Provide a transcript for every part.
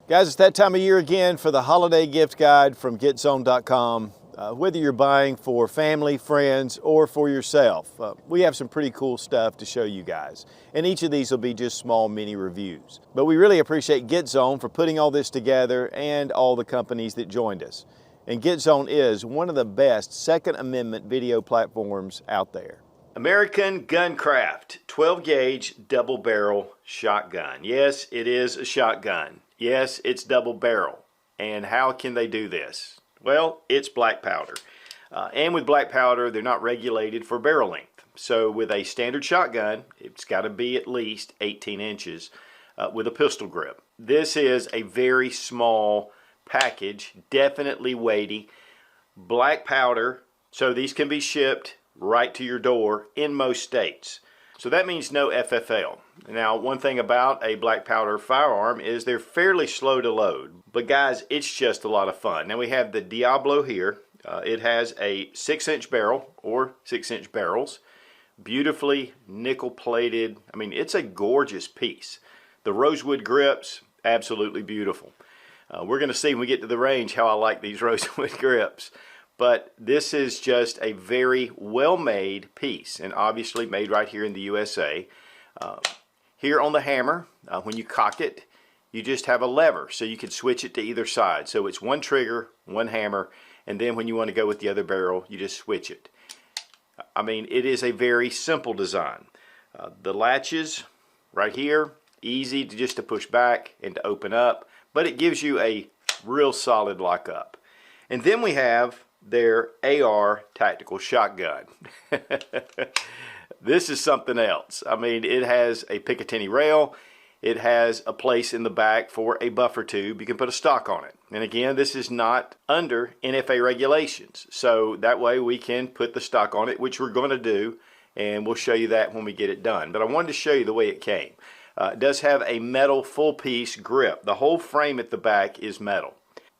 Guys, it's that time of year again for the holiday gift guide from GetZone.com. Whether you're buying for family, friends, or for yourself, we have some pretty cool stuff to show you guys. And each of these will be just small mini reviews. But we really appreciate GetZone for putting all this together and all the companies that joined us. And GetZone is one of the best Second Amendment video platforms out there. American Guncraft 12 gauge double barrel shotgun. Yes, it is a shotgun. Yes, it's double barrel. And how can they do this? Well, it's black powder. And with black powder, they're not regulated for barrel length. So with a standard shotgun, it's got to be at least 18 inches with a pistol grip. This is a very small package, definitely weighty. Black powder, so these can be shipped right to your door in most states. So that means no FFL. Now, one thing about a black powder firearm is they're fairly slow to load. But guys, it's just a lot of fun. Now we have the Diablo here. It has a 6-inch barrel or 6-inch barrels. Beautifully nickel plated. I mean, it's a gorgeous piece. The rosewood grips, absolutely beautiful. We're going to see when we get to the range how I like these rosewood grips. But this is just a very well-made piece, and obviously made right here in the USA. Here on the hammer, when you cock it, you just have a lever, so you can switch it to either side. So it's one trigger, one hammer, and then when you want to go with the other barrel, you just switch it. I mean, it is a very simple design. The latches right here, easy just to push back and to open up, but it gives you a real solid lockup. And then we have their AR tactical shotgun. This is something else. I mean, it has a Picatinny rail. It has a place in the back for a buffer tube. You can put a stock on it. And again, this is not under NFA regulations. So that way we can put the stock on it, which we're going to do. And we'll show you that when we get it done. But I wanted to show you the way it came. It does have a metal full piece grip. The whole frame at the back is metal.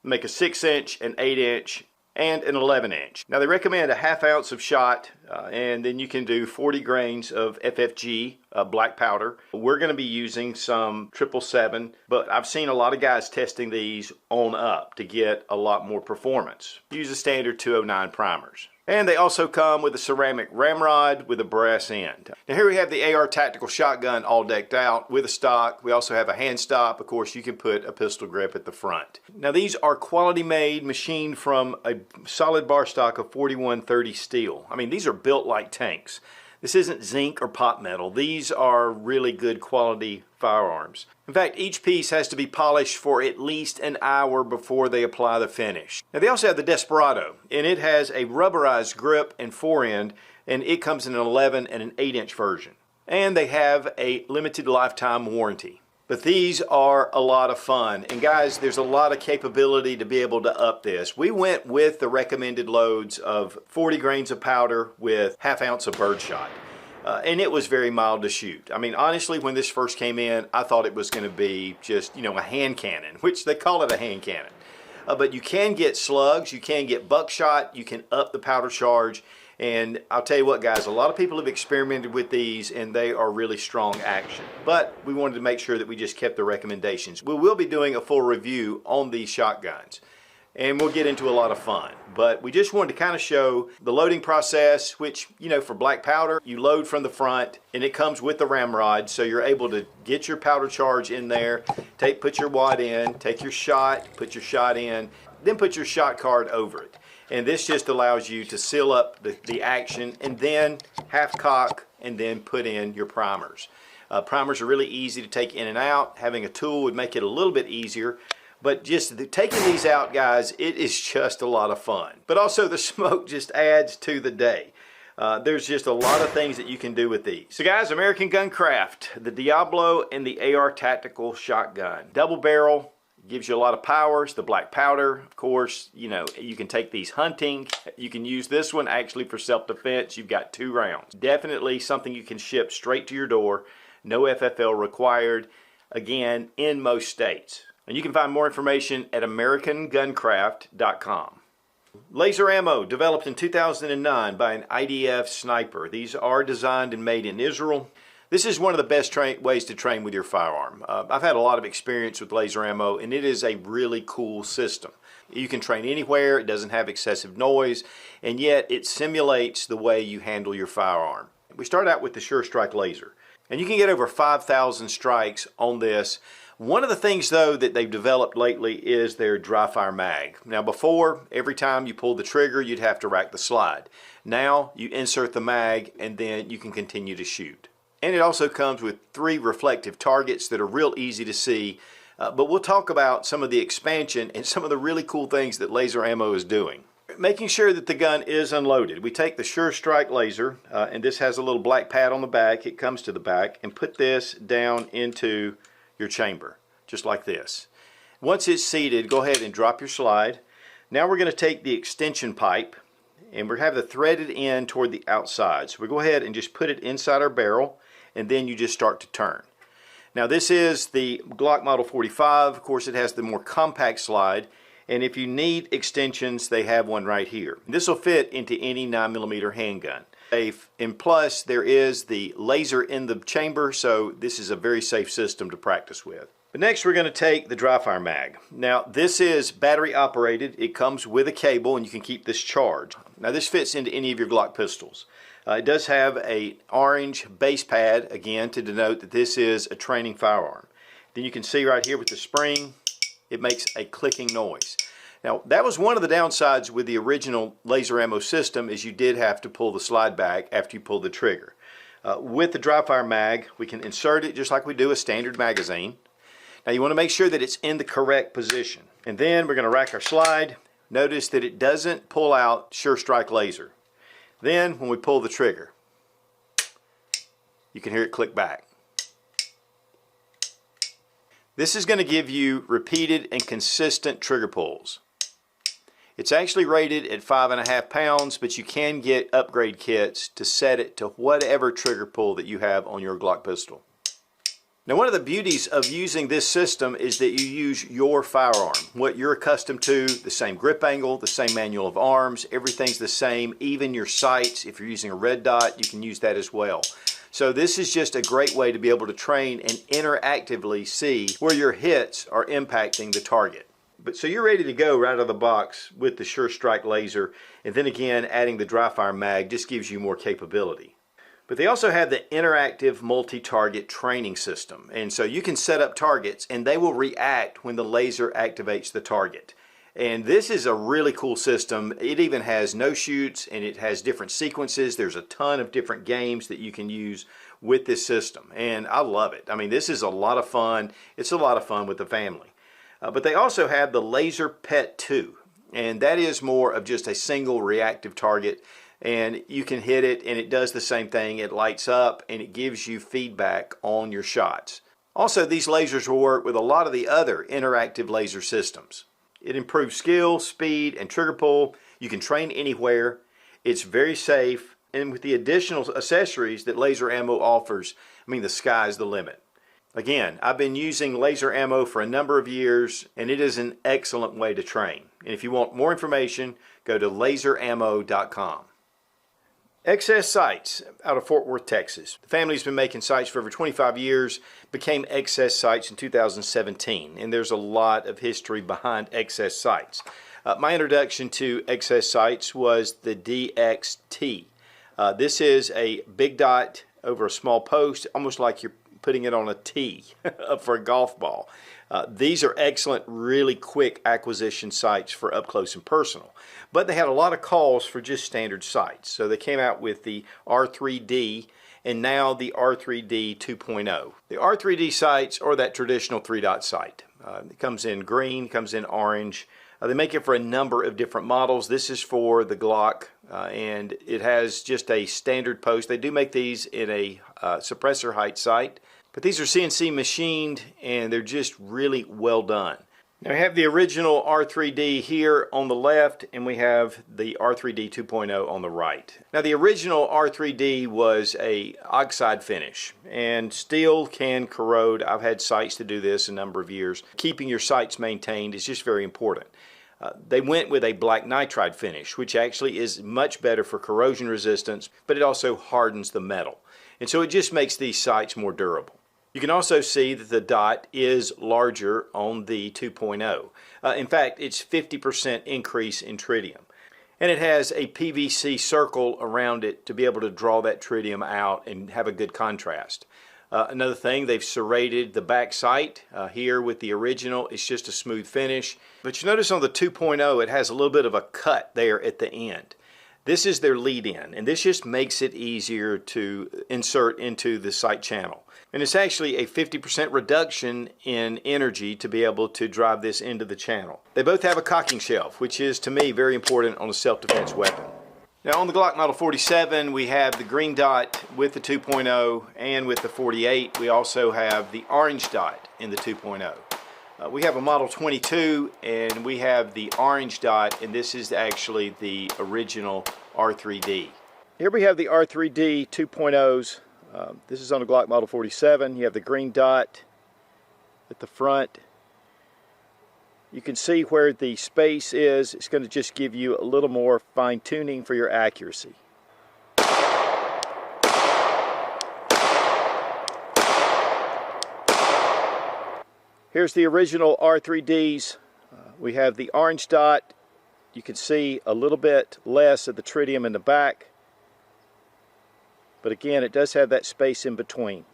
Make a 6-inch, an 8-inch, and an 11-inch. Now they recommend a ½ ounce of shot, and then you can do 40 grains of FFG black powder. We're going to be using some 777, but I've seen a lot of guys testing these on up to get a lot more performance. Use the standard 209 primers. And they also come with a ceramic ramrod with a brass end. Now here we have the AR tactical shotgun all decked out with a stock. We also have a hand stop. Of course, you can put a pistol grip at the front. Now these are quality made, machined from a solid bar stock of 4130 steel. I mean, these are built like tanks. This isn't zinc or pot metal. These are really good quality firearms. In fact, each piece has to be polished for at least an hour before they apply the finish. Now they also have the Desperado, and it has a rubberized grip and forend, and it comes in an 11 and an 8-inch version. And they have a limited lifetime warranty. But these are a lot of fun. And guys, there's a lot of capability to be able to up this. We went with the recommended loads of 40 grains of powder with ½ ounce of birdshot. And it was very mild to shoot. I mean, honestly, when this first came in, I thought it was going to be just, you know, a hand cannon, which they call it a hand cannon. But you can get slugs, you can get buckshot, you can up the powder charge. And I'll tell you what, guys, a lot of people have experimented with these and they are really strong action. But we wanted to make sure that we just kept the recommendations. We will be doing a full review on these shotguns and we'll get into a lot of fun. But we just wanted to kind of show the loading process, which, you know, for black powder, you load from the front and it comes with the ramrod. So you're able to get your powder charge in there, put your wad in, take your shot, put your shot in, then put your shot card over it. And this just allows you to seal up the action and then half cock and then put in your primers. Primers are really easy to take in and out. Having a tool would make it a little bit easier. But just taking these out, guys, it is just a lot of fun. But also the smoke just adds to the day. There's just a lot of things that you can do with these. So guys, American Guncraft, the Diablo and the AR tactical shotgun. Double barrel. Gives you a lot of powers. The black powder, of course, you know, you can take these hunting. You can use this one actually for self-defense. You've got 2 rounds. Definitely something you can ship straight to your door. No FFL required. Again, in most states. And you can find more information at AmericanGuncraft.com. Laser ammo developed in 2009 by an IDF sniper. These are designed and made in Israel. This is one of the best ways to train with your firearm. I've had a lot of experience with laser ammo, and it is a really cool system. You can train anywhere, it doesn't have excessive noise, and yet it simulates the way you handle your firearm. We start out with the Sure Strike laser, and you can get over 5,000 strikes on this. One of the things though that they've developed lately is their dry fire mag. Now before, every time you pulled the trigger, you'd have to rack the slide. Now you insert the mag and then you can continue to shoot. And it also comes with 3 reflective targets that are real easy to see. But we'll talk about some of the expansion and some of the really cool things that laser ammo is doing. Making sure that the gun is unloaded. We take the Sure Strike laser, and this has a little black pad on the back. It comes to the back, and put this down into your chamber, just like this. Once it's seated, go ahead and drop your slide. Now we're going to take the extension pipe, and we have the threaded end toward the outside. So we go ahead and just put it inside our barrel, and then you just start to turn. Now this is the Glock Model 45. Of course, it has the more compact slide, and if you need extensions, they have one right here. This will fit into any 9mm handgun. And plus, there is the laser in the chamber, so this is a very safe system to practice with. But next we're going to take the dry fire mag. Now this is battery operated. It comes with a cable, and you can keep this charged. Now this fits into any of your Glock pistols. It does have an orange base pad, again, to denote that this is a training firearm. Then you can see right here with the spring, it makes a clicking noise. Now, that was one of the downsides with the original laser ammo system, is you did have to pull the slide back after you pulled the trigger. With the dry fire mag, we can insert it just like we do a standard magazine. Now, you want to make sure that it's in the correct position. And then we're going to rack our slide. Notice that it doesn't pull out Sure Strike laser. Then, when we pull the trigger, you can hear it click back. This is going to give you repeated and consistent trigger pulls. It's actually rated at 5.5 pounds, but you can get upgrade kits to set it to whatever trigger pull that you have on your Glock pistol. Now, one of the beauties of using this system is that you use your firearm, what you're accustomed to, the same grip angle, the same manual of arms, everything's the same, even your sights. If you're using a red dot, you can use that as well. So this is just a great way to be able to train and interactively see where your hits are impacting the target. So you're ready to go right out of the box with the Sure Strike laser, and then again adding the dry fire mag just gives you more capability. But they also have the interactive multi-target training system, and so you can set up targets and they will react when the laser activates the target. And this is a really cool system. It even has no shoots, and it has different sequences. There's a ton of different games that you can use with this system, and I love it. I mean, this is a lot of fun. It's a lot of fun with the family. But they also have the Laser Pet 2, and that is more of just a single reactive target, and you can hit it and it does the same thing. It lights up and it gives you feedback on your shots. Also, these lasers will work with a lot of the other interactive laser systems. It improves skill, speed, and trigger pull. You can train anywhere. It's very safe, and with the additional accessories that laser ammo offers, I mean, the sky's the limit. Again, I've been using laser ammo for a number of years, and it is an excellent way to train. And if you want more information, go to laserammo.com. XS Sights out of Fort Worth, Texas. The family's been making sights for over 25 years, became XS Sights in 2017, and there's a lot of history behind XS Sights. My introduction to XS Sights was the DXT. This is a big dot over a small post, almost like you're putting it on a tee for a golf ball. These are excellent, really quick acquisition sights for up close and personal. But they had a lot of calls for just standard sights. So they came out with the R3D and now the R3D 2.0. The R3D sights are that traditional 3-dot sight. It comes in green, comes in orange. They make it for a number of different models. This is for the Glock, and it has just a standard post. They do make these in a suppressor height sight, but these are CNC machined and they're just really well done. Now we have the original R3D here on the left, and we have the R3D 2.0 on the right. Now the original R3D was a oxide finish, and steel can corrode. I've had sights to do this a number of years. Keeping your sights maintained is just very important. They went with a black nitride finish, which actually is much better for corrosion resistance, but it also hardens the metal. And so it just makes these sights more durable. You can also see that the dot is larger on the 2.0. In fact, it's 50% increase in tritium. And it has a PVC circle around it to be able to draw that tritium out and have a good contrast. Another thing, they've serrated the back sight. Here with the original, it's just a smooth finish. But you notice on the 2.0, it has a little bit of a cut there at the end. This is their lead-in, and this just makes it easier to insert into the sight channel. And it's actually a 50% reduction in energy to be able to drive this into the channel. They both have a cocking shelf, which is, to me, very important on a self-defense weapon. Now on the Glock Model 47, we have the green dot with the 2.0, and with the 48, we also have the orange dot in the 2.0. We have a Model 22, and we have the orange dot, and this is actually the original R3D. Here we have the R3D 2.0s. This is on the Glock Model 47. You have the green dot at the front. You can see where the space is. It's going to just give you a little more fine-tuning for your accuracy. Here's the original R3Ds. We have the orange dot. You can see a little bit less of the tritium in the back. But again, it does have that space in between.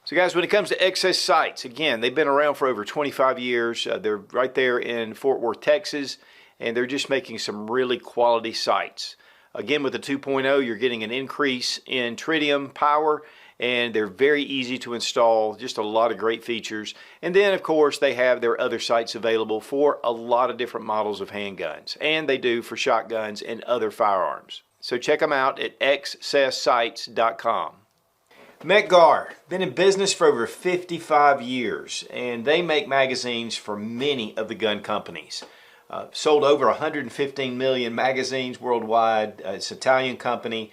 So guys, when it comes to XS sights, again, they've been around for over 25 years. They're right there in Fort Worth, Texas, and they're just making some really quality sights. Again, with the 2.0, you're getting an increase in tritium power, and they're very easy to install, just a lot of great features. And then, of course, they have their other sights available for a lot of different models of handguns, and they do for shotguns and other firearms. So check them out at xsights.com. Mec-Gar, been in business for over 55 years, and they make magazines for many of the gun companies. Sold over 115 million magazines worldwide. It's an Italian company,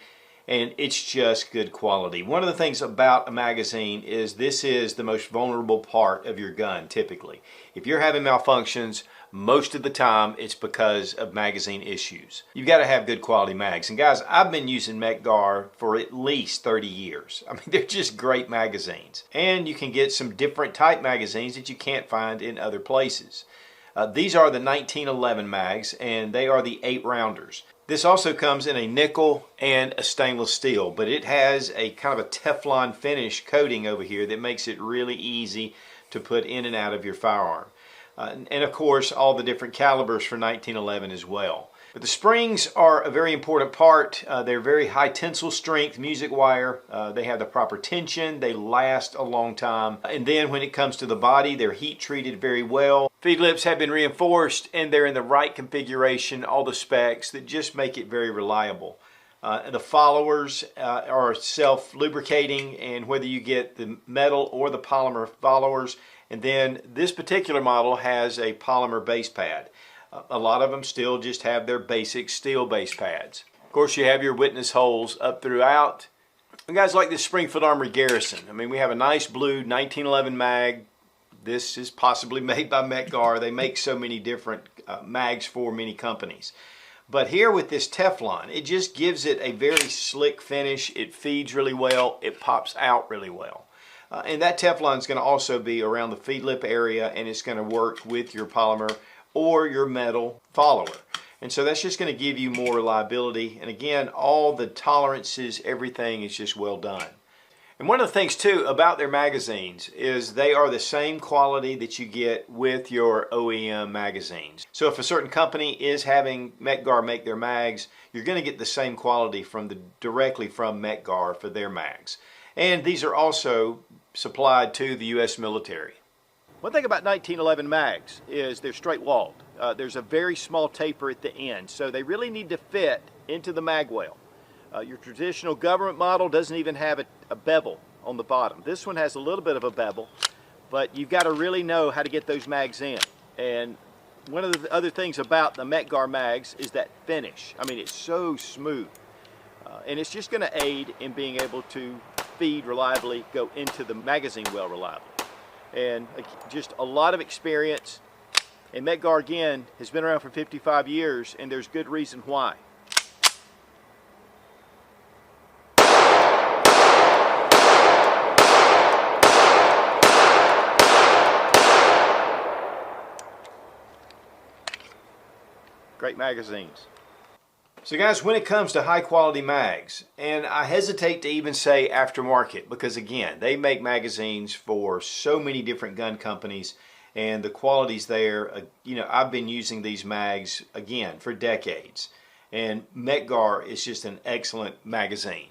and it's just good quality. One of the things about a magazine is this is the most vulnerable part of your gun typically. If you're having malfunctions, most of the time it's because of magazine issues. You've got to have good quality mags. And guys, I've been using Mec-Gar for at least 30 years. I mean, they're just great magazines. And you can get some different type magazines that you can't find in other places. These are the 1911 mags, and they are the 8-rounders. This also comes in a nickel and a stainless steel, but it has a kind of a Teflon finish coating over here that makes it really easy to put in and out of your firearm. And of course, all the different calibers for 1911 as well. But the springs are a very important part. They're very high tensile strength music wire. They have the proper tension. They last a long time. And then when it comes to the body, they're heat treated very well. Feed lips have been reinforced, and they're in the right configuration, all the specs that just make it very reliable. The followers are self-lubricating, and whether you get the metal or the polymer followers. And then this particular model has a polymer base pad. A lot of them still just have their basic steel base pads. Of course, you have your witness holes up throughout. And guys, like this Springfield Armory Garrison. I mean, we have a nice blue 1911 mag. This is possibly made by Mec-Gar. They make so many different mags for many companies. But here with this Teflon, it just gives it a very slick finish. It feeds really well. It pops out really well. And that Teflon is going to also be around the feed lip area, and it's going to work with your polymer or your metal follower. And so that's just going to give you more reliability. And again, all the tolerances, everything is just well done. And one of the things too about their magazines is they are the same quality that you get with your OEM magazines. So if a certain company is having Mec-Gar make their mags, you're going to get the same quality directly from Mec-Gar for their mags. And these are also supplied to the U.S. military. One thing about 1911 mags is they're straight walled. There's a very small taper at the end, so they really need to fit into the mag well. Your traditional government model doesn't even have a bevel on the bottom. This one has a little bit of a bevel, but you've got to really know how to get those mags in. And one of the other things about the Mec-Gar mags is that finish. I mean, it's so smooth. And it's just going to aid in being able to feed reliably, go into the magazine well reliably. And just a lot of experience, And Mec-Gar, again, has been around for 55 years, and there's good reason why. Great magazines. So guys, when it comes to high quality mags, and I hesitate to even say aftermarket, because again, they make magazines for so many different gun companies, and the quality's there. You know, I've been using these mags, again, for decades, and Mec-Gar is just an excellent magazine.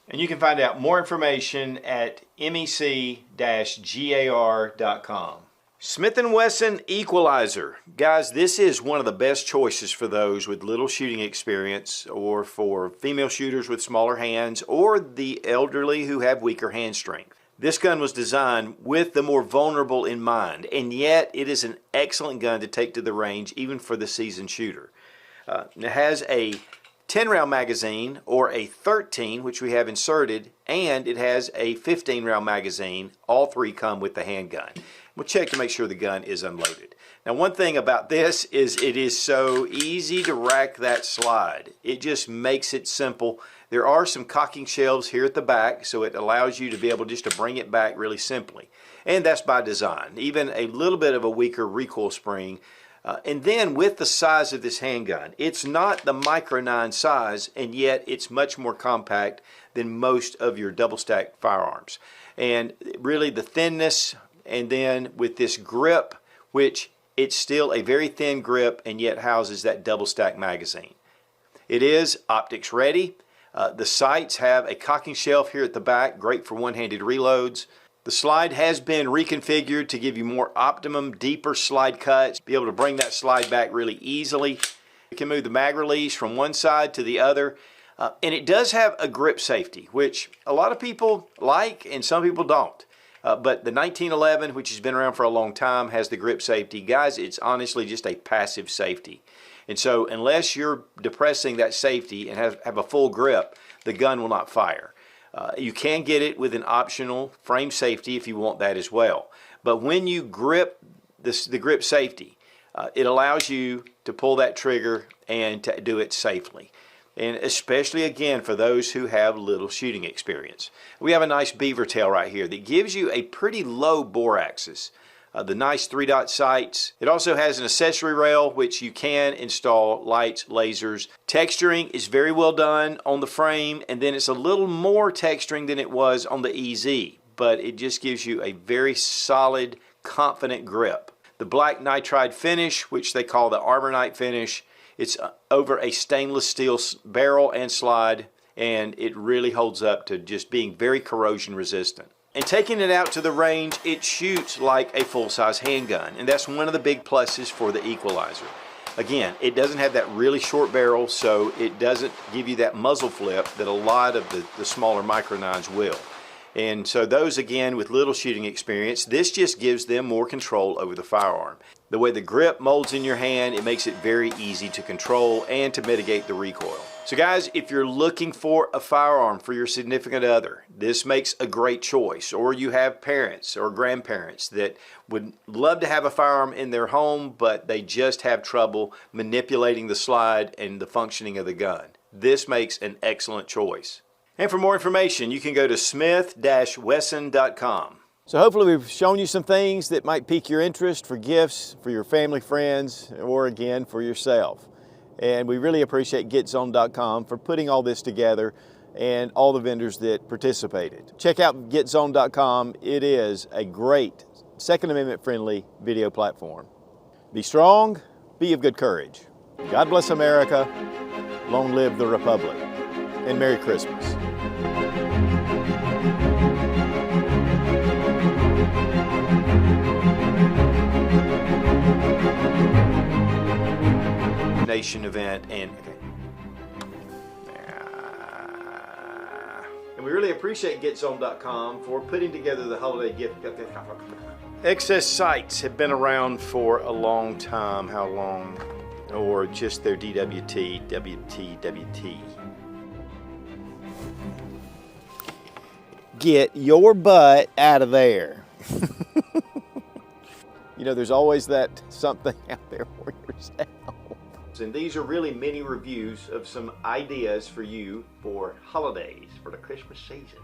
And you can find out more information at mec-gar.com. Smith & Wesson Equalizer. Guys, this is one of the best choices for those with little shooting experience, or for female shooters with smaller hands, or the elderly who have weaker hand strength. This gun was designed with the more vulnerable in mind, and yet it is an excellent gun to take to the range even for the seasoned shooter. It has a 10-round magazine, or a 13, which we have inserted, and it has a 15-round magazine. All three come with the handgun. We'll check to make sure the gun is unloaded. Now, one thing about this is it is so easy to rack that slide. It just makes it simple. There are some cocking shelves here at the back, so it allows you to be able just to bring it back really simply. And that's by design. Even a little bit of a weaker recoil spring. And then with the size of this handgun, it's not the micro 9 size, and yet it's much more compact than most of your double stack firearms. And really the thinness, and then with this grip, which it's still a very thin grip and yet houses that double stack magazine. It is optics ready. The sights have a cocking shelf here at the back, great for one-handed reloads. The slide has been reconfigured to give you more optimum, deeper slide cuts, be able to bring that slide back really easily. You can move the mag release from one side to the other. And it does have a grip safety, which a lot of people like and some people don't. But the 1911, which has been around for a long time, has the grip safety. Guys, it's honestly just a passive safety. And so unless you're depressing that safety and have a full grip, the gun will not fire. You can get it with an optional frame safety if you want that as well. But when you grip the grip safety, it allows you to pull that trigger and to do it safely. And especially, again, for those who have little shooting experience. We have a nice beaver tail right here that gives you a pretty low bore axis. The nice 3-dot sights. It also has an accessory rail, which you can install lights, lasers. Texturing is very well done on the frame, and then it's a little more texturing than it was on the EZ, but it just gives you a very solid, confident grip. The black nitride finish, which they call the Arbornite finish, it's over a stainless steel barrel and slide, and it really holds up to just being very corrosion resistant. And taking it out to the range, it shoots like a full-size handgun, and that's one of the big pluses for the Equalizer. Again, it doesn't have that really short barrel, so it doesn't give you that muzzle flip that a lot of the smaller micro 9s will. And so those, again, with little shooting experience, this just gives them more control over the firearm. The way the grip molds in your hand, it makes it very easy to control and to mitigate the recoil. So guys, if you're looking for a firearm for your significant other, this makes a great choice. Or you have parents or grandparents that would love to have a firearm in their home, but they just have trouble manipulating the slide and the functioning of the gun. This makes an excellent choice. And for more information, you can go to smith-wesson.com. So hopefully we've shown you some things that might pique your interest for gifts, for your family, friends, or again, for yourself. And we really appreciate GetZone.com for putting all this together and all the vendors that participated. Check out GetZone.com. It is a great Second Amendment friendly video platform. Be strong, be of good courage. God bless America. Long live the Republic. And Merry Christmas. Nation event and we really appreciate GetZone.com for putting together the holiday gift. Excess sights have been around for a long time. How long? Or just their DWT, WT. Get your butt out of there. You know, there's always that something out there for yourself. And these are really mini reviews of some ideas for you for holidays, for the Christmas season.